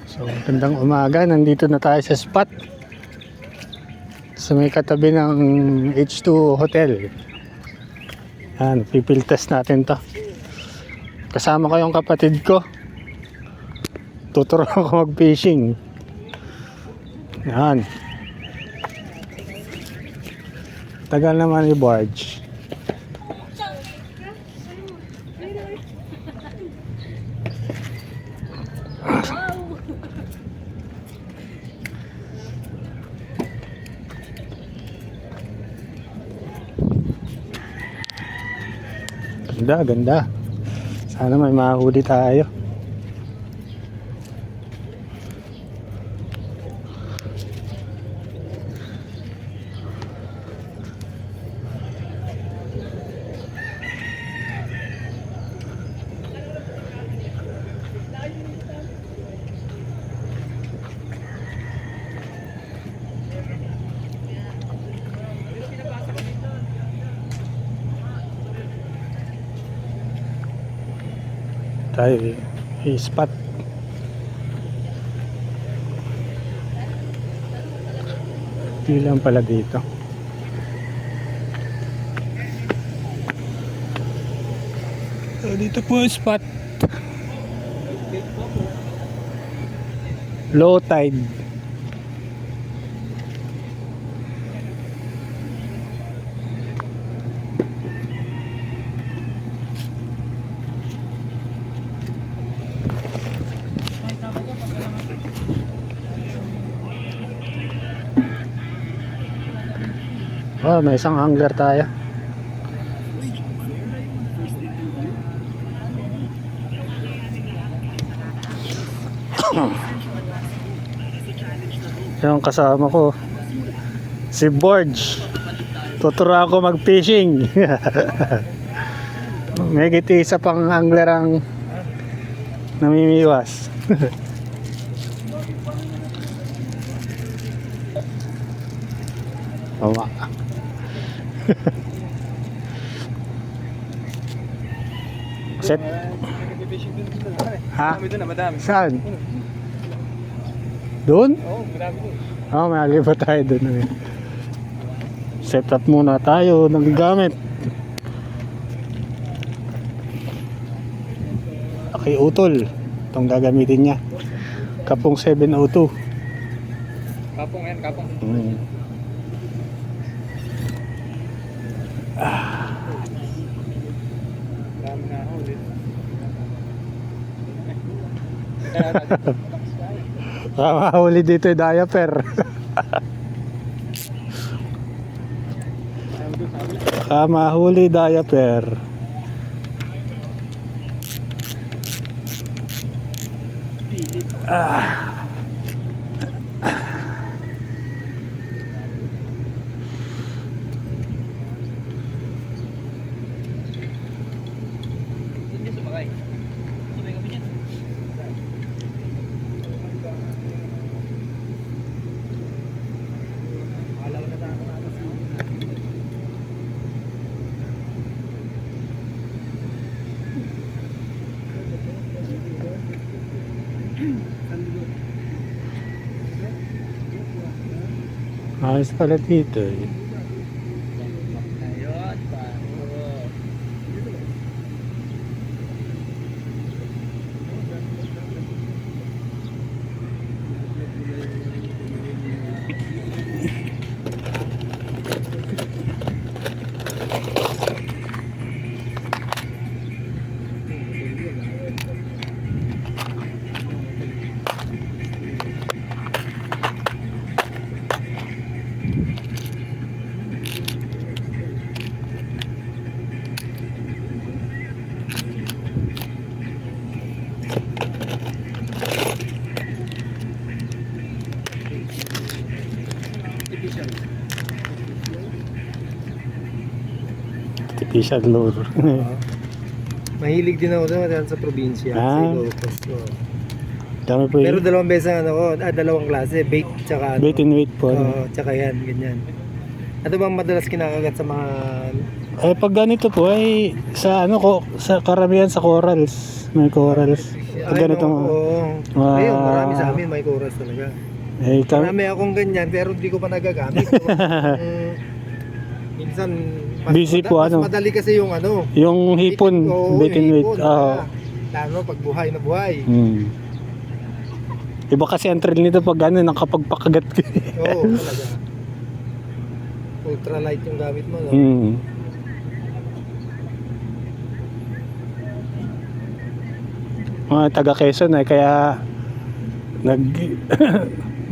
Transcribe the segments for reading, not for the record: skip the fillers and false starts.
So, magandang umaga. Nandito na tayo sa spot. Sa may katabi ng H2 Hotel. Yan, pipiltest natin to. Kasama ko yung kapatid ko. Tuturuan ko mag-fishing. Yan. Tagal naman i-barge. Ganda, ganda. Sana may mahuli tayo. Tayo i-spot. Di lang pala dito. So, dito po yung spot. Low tide. Oh, may isang angler tayo. Yung kasama ko si Borge. Tuturuan ko mag-fishing. May isa pang angler ang namimiwas. Bawa. Set. Ha? Saan? Doon? Oo, marami doon. Oh, may aliba tayo doon. Set up muna tayo ng gamit. Okay, utol. Itong gagamitin niya. Kapong 702. Kapong yan, kapong. Marami na ako ulit. Mahuli dito yung diaper. Mahuli diaper. Hindi sumakay. Sumakay kami niyan. Ayos pala dito eh. Ayun, paro. Artificial lure. Mahilig din ako doon sa probinsya. Ah. So, Dami po pero yun. dalawang beses ang dalawang klase, bait tsaka Bait and weight po. tsaka yan, ganyan. Ano bang madalas kinakagat sa mga Eh pag ganito po ay sa ano ko sa karamihan sa corals, may corals. Pag ganito Oo. Ayun, marami sa amin may chorus talaga. eh Marami akong ganyan pero hindi ko pa nagagamit. Minsan Busy po, mas ano? madali kasi yung ano. yung hipon, Oo, bait and weight. hipon, Oo. lalo pag buhay na buhay. Iba kasi ang thrill nito pag ano, nakapagpakagat ka. Oo, talaga. Ultralight yung gamit mo, no? Mga taga Quezon eh, kaya nag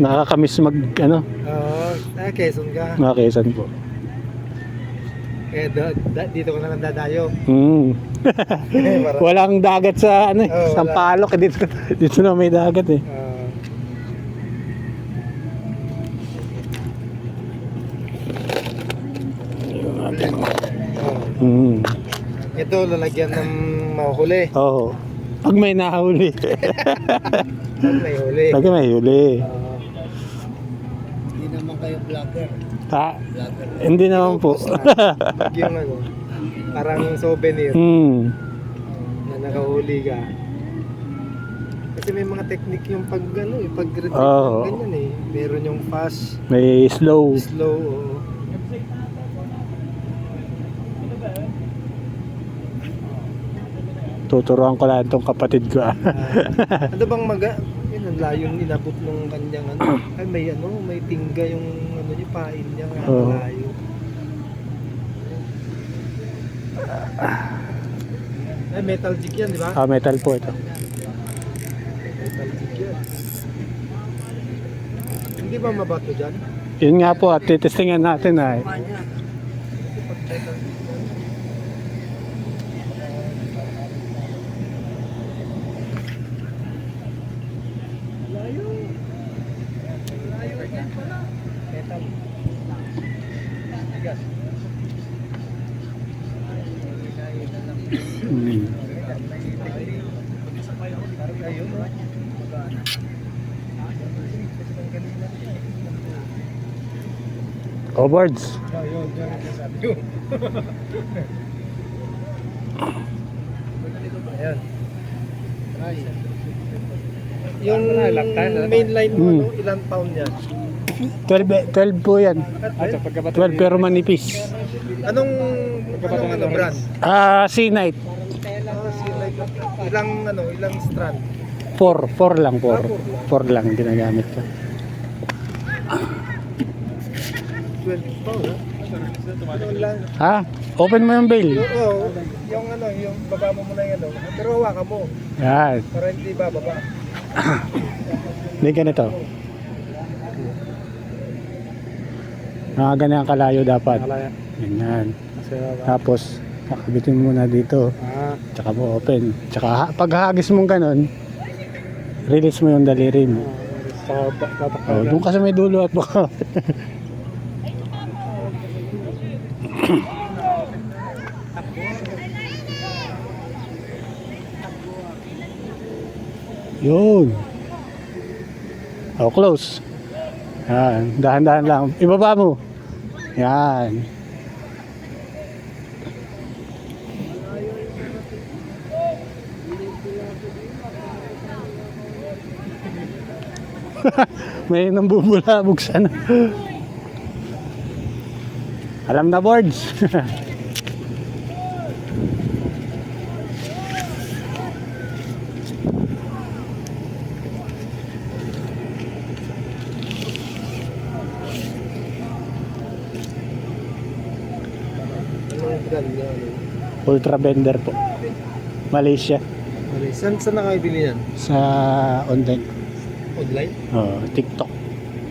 nakakamiss mag ano, Oo, Quezon ka. mga Quezon po. Eh, dito ko na lang dadayo. Para- Walang dagat sa ano, Oo, Sampaloc dito, dito na may dagat eh. Oo. Ito, lalagyan ng mahuli. Oo. Pag may nahuli. Pag may huli. Pag may huli. Hindi naman kayo vlogger. Ha? Hindi naman po. Yung ano, parang souvenir na nakahuli ka. Kasi may mga technique yung pag ano, pag retrieve Oo. ganyan eh. Meron yung fast, May slow. slow, oo. Tuturuan ko lang itong kapatid ko. Ano bang yun ang layong inabot ng kanyang ano, ay may tingga yung ano niya, pain niya, Oo. layo. Ay, metal jig yan, di ba? Metal po ito. Metal jig yan. Hindi ba mabato dyan? Yun nga po at titestingan natin ay. Metal. Bigas. Ayun, no? Cowards. Ayun, dyan ang sabi ko. Ayan. Yung mainline mo, ano, ilang pound yan? 12 po yan. 12 pero manipis. Anong brand? Sea Night. Ilang strand? 4 lang 4 lang ginagamit ko. 12 pound, ha? Ano lang? Ha? Open mo yung bail. Oo, yung baba mo muna yung ano. Pero hawakan mo, Yan. para hindi bababa. Hindi ganito. Ganyan kalayo dapat. Ganyan. Tapos kakabitin mo muna dito. Tsaka mo open. Tsaka pag hagis mong ganon, release mo yung daliri mo. Doon ka sa may dulo at baka. Yun. Close. Yan. Dahan-dahan lang. Ibaba mo. Yan. May nambubulabog sana. Alam na, boards. Anong brand niya? Ultra Bender po. Malaysia. Saan nakabili yan? Sa online. Online? TikTok.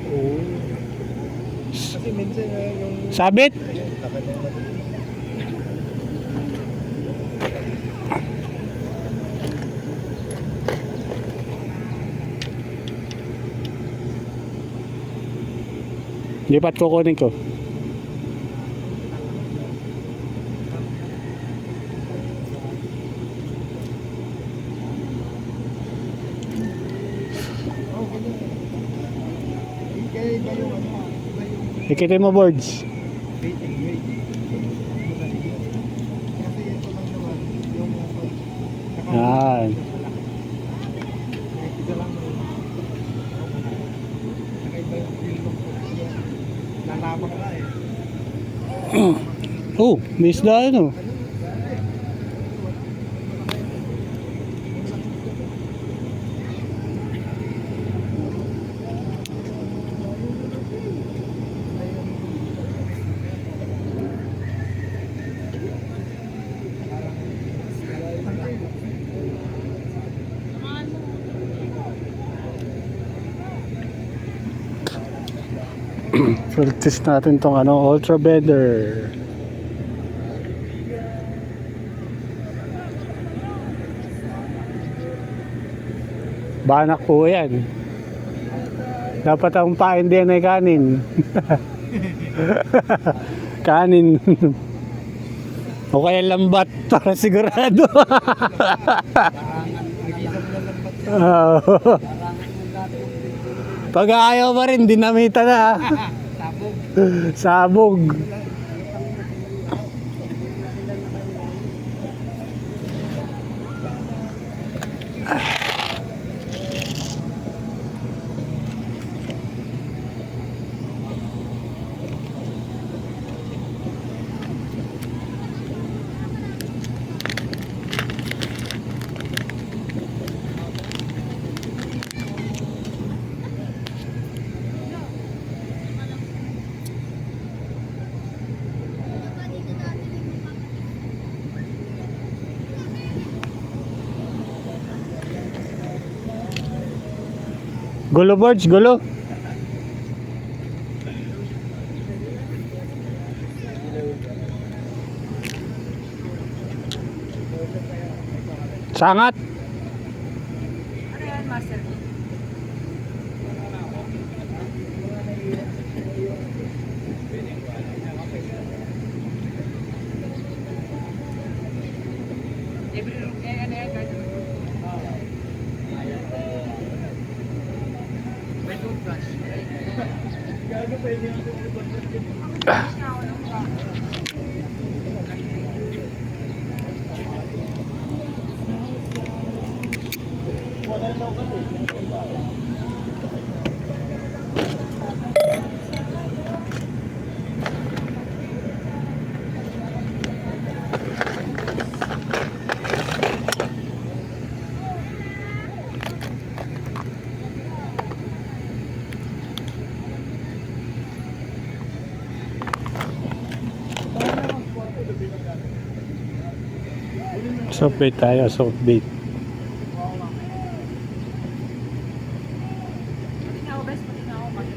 Oo. Kasi minsan yung Sabit? lakad ng ano. Lipat kukunin ko. Kaya iba yung ano, iba yung Ikitin mo, boards. baiting weight. Yan. Isa lang. Nakaiba yung feel ko. Lalabak na eh. Oh, may isda ano. Full test natin tong ano, Ultra Better. Banak po yan. Dapat ang pain din ay kanin. Kanin. O kaya lambat para sigurado. Pag ayaw pa rin, dinamita na. Sabog. Gulo birds, gulo. Sangat. Ano yan, Master? Soft bait tayo, soft bait. Ikaw, best mo din ako.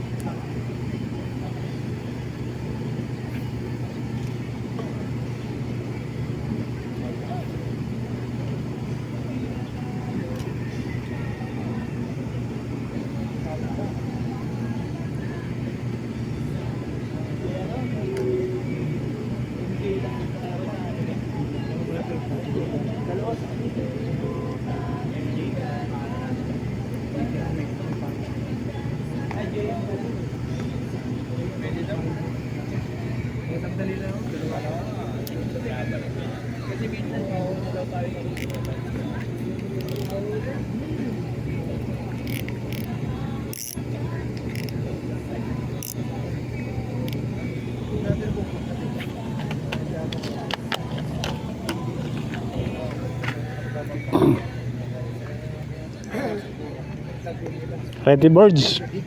Ready birds. Kasi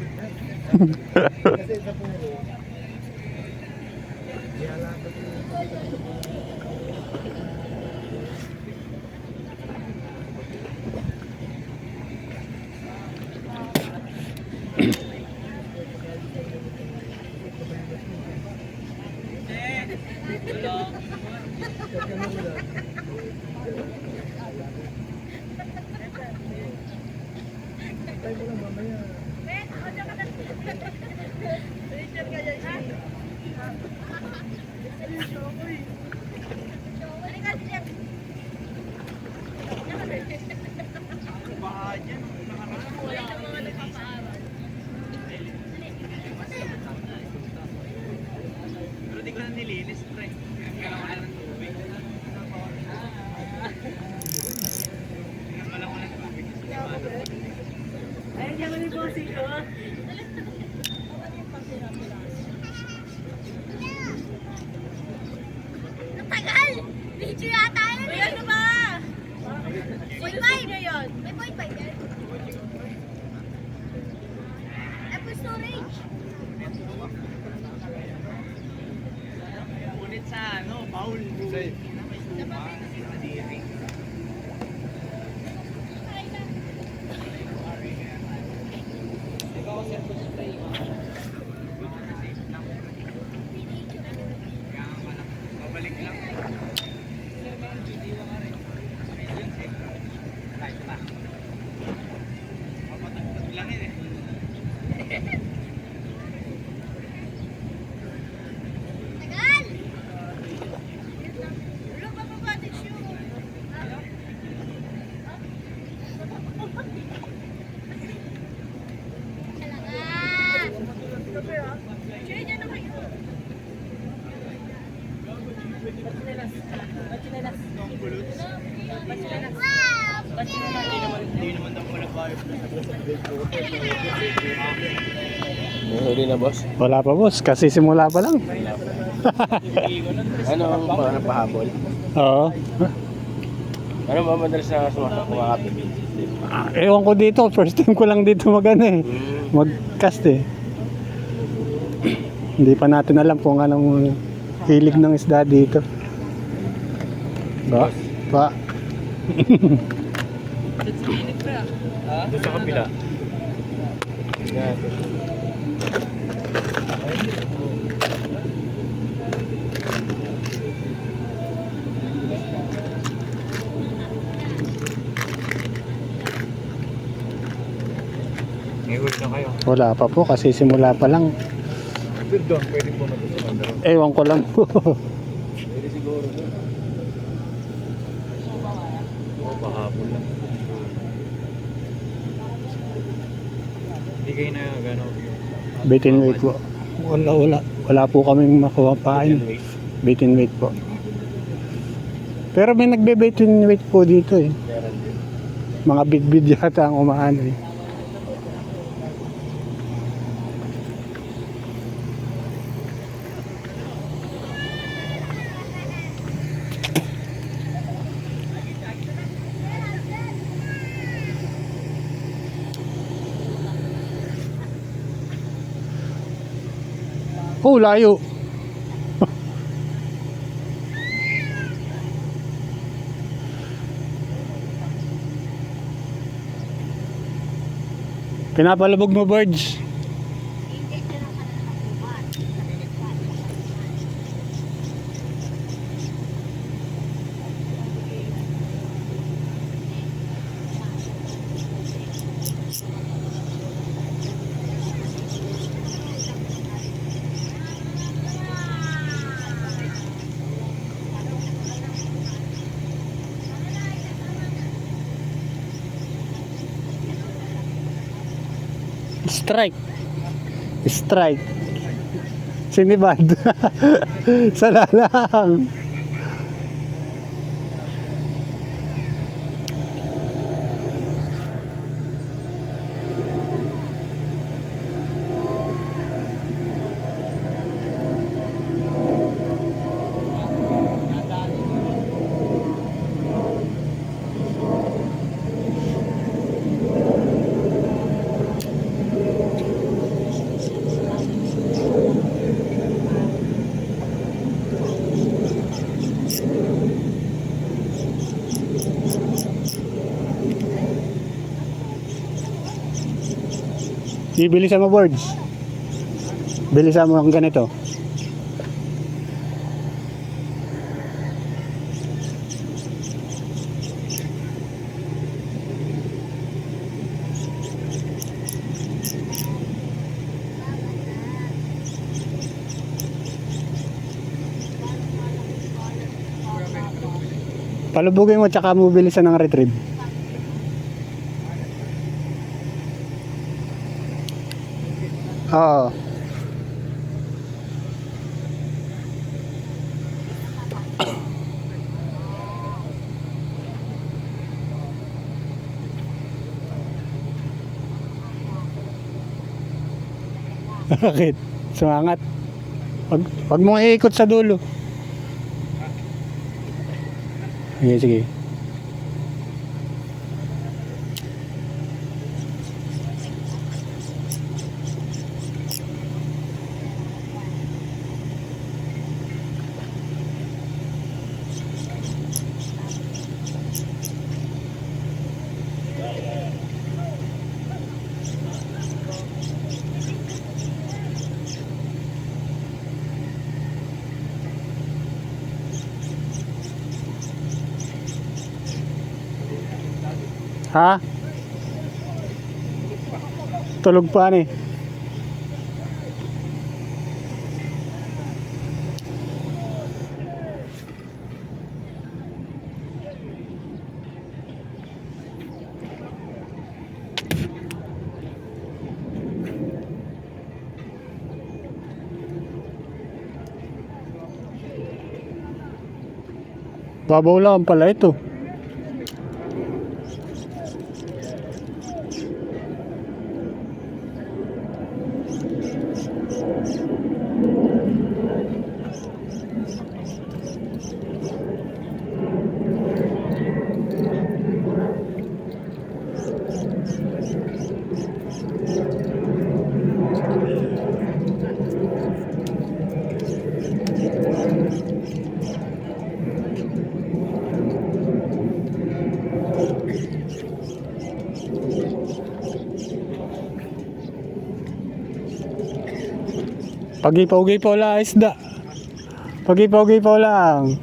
sa puro. Tayo mo lang mamaya. Tagal! Video yata yun. Ay, ano ba? Point five na yun. May point five yan. Apple storage. Ulit sa ano, Paul. Safe. Tagal! Ulo pa pa ba? Tissue. Talaga. Share niya na kayo. Wow! Huli na, boss. Wala pa boss, kasi simula pa lang. Ano ang mga pahabol? Oo. Ano ba madalas na sumakapit? Ewan ko dito, first time ko lang dito mag-cast eh. Hindi pa natin alam kung anong hilig ng isda dito. Ba? Pa? Doon sa kabila. Yan. May huli na kayo. Wala pa po kasi simula pa lang. Doon, pwede po natutunan. Ewan ko lang po. Pwede siguro doon. Pahabol lang. Hindi kayo na gano'n. Bait and wait po. Wala po kaming makuha pain. Bait and wait po. Pero may nagbe-bait and wait po dito eh. Mga bid-bid yata ang umaano eh. Oh, layo. Pinapalubog mo, birds. Strike. Strike. Sinibad. Sala lang. Ibilisan mo, birds. Bilisan mo ang ganito. Palubugin mo tsaka mo bilisan ng retrieve. Oo. Bakit? Sumangat. Wag mong iikot sa dulo. Sige, sige. Ha? Tulog pa ni. Babaw lang pala ito. Pagipaw-gipaw lang isda. Pagipaw-gipaw lang.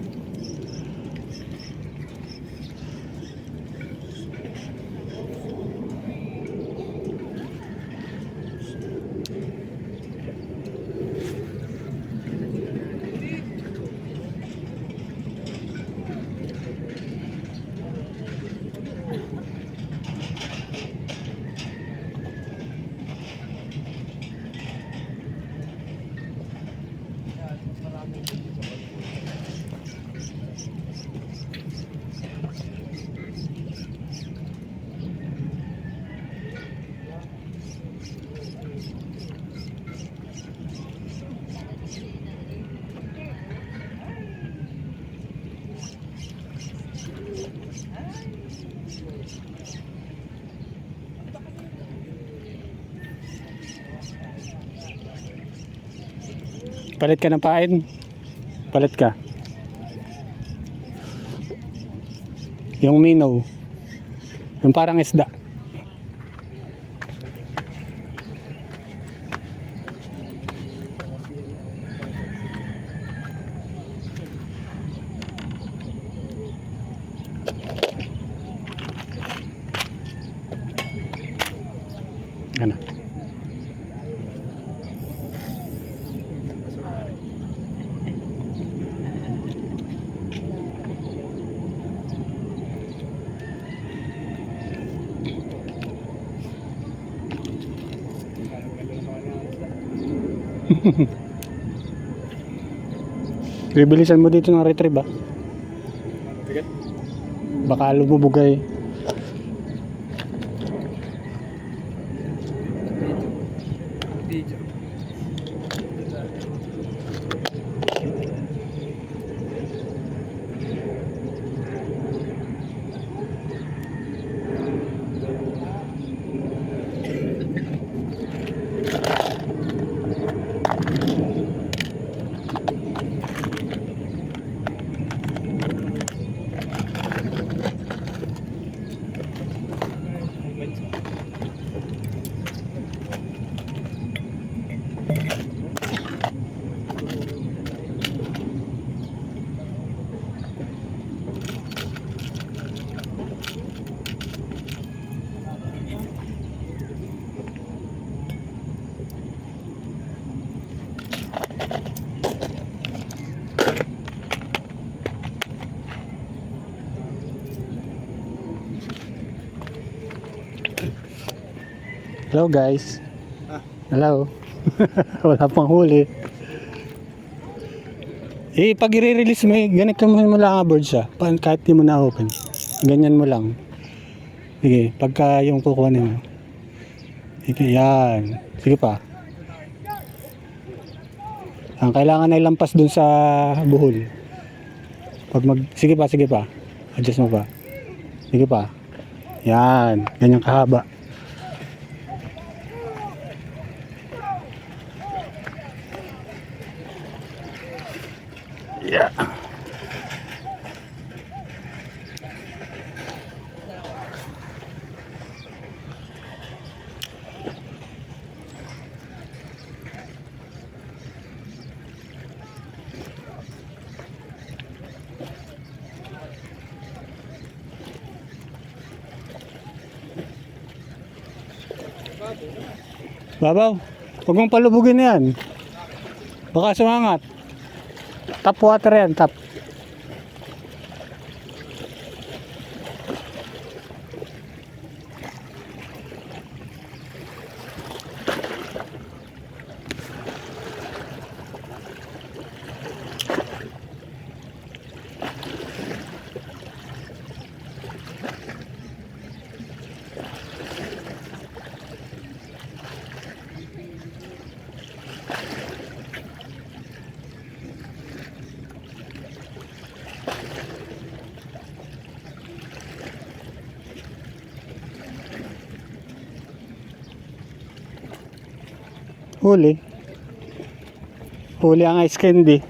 Palit ka ng pain. Palit ka. Yung minnow. Yung parang isda. Ano? Bibilisan mo dito ng retrieve ba? Baka lumubugay. Hello guys. Hello. Wala pang huli. Pag i-release mo, ganito mo lang ang bird siya. Kahit di mo na-open. Ganyan mo lang. Sige, pagka yung kukuha mo. Sige, yan. Sige pa. Ang kailangan ay lampas dun sa buhol. Sige pa, sige pa. Adjust mo pa. Sige pa. Yan, ganyan kahaba. Yeah. Babaw, huwag mong palubugin yan. Baka sumangat. Tap water yan, tap. Huli. Huli ang ice candy.